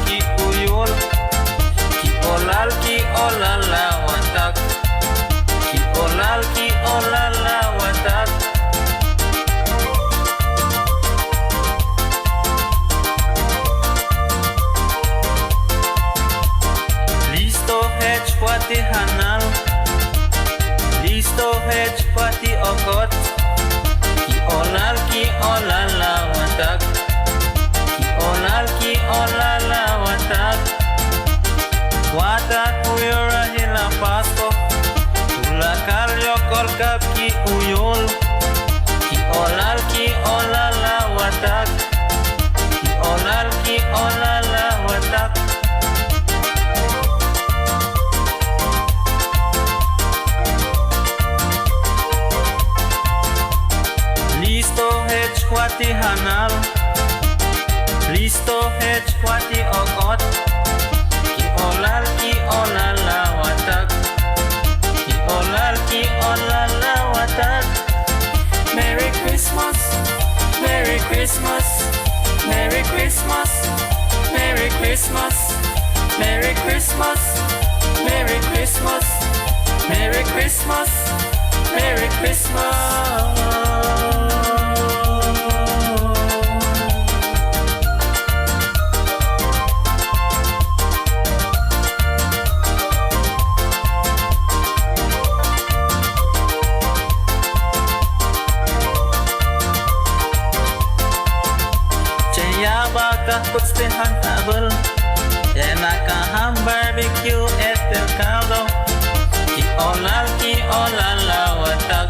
Qui Uyol, Qui Olaal la watak, Qui Olaal la watak. Listo hedge pati hanal, listo hedge pati okot, Qui Olaal la watak, Qui Olaal la watak. Watak uyora hila Pasco, tulakal yokol kap Qui Uyol, Qui Olaal la watak, Qui Olaal la watak. Listo hedge kwati hanal, listo hedge kwati okot, Qui Olaal la watak, Qui Olaal la watak. Merry Christmas, Merry Christmas, Merry Christmas, Merry Christmas, Merry Christmas, Merry Christmas, Merry Christmas, Merry Christmas. Puts the hot table, and I can have barbecue at the caldo. Qui Olaal la watak,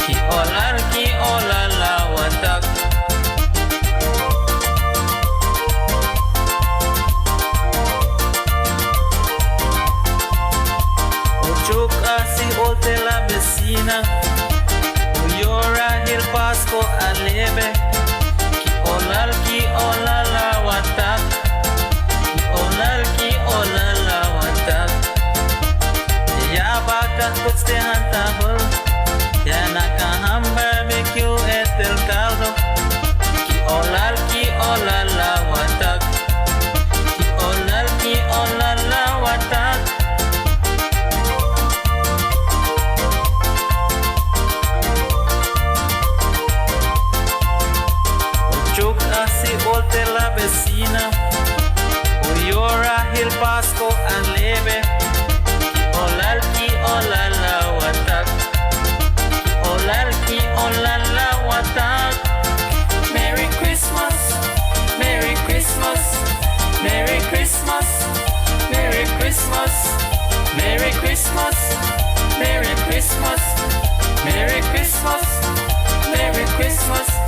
Qui Olaal la watak. Ochuk asi olte la vecina, Uyora hil Pasco alebe. Qui Olaal la watak, Qui Olaal la watak. Ya baka puts the hand table, ya naka ham barbecue at el caldo. Qui Olaal la watak, Qui Olaal la watak. Ochuk asi olte la vecina, Uyora hil Pasco and lebe. Qui Olaal la watak, Qui Olaal la watak. Merry Christmas, Merry Christmas, Merry Christmas, Merry Christmas, Merry Christmas, Merry Christmas, Merry Christmas, Merry Christmas.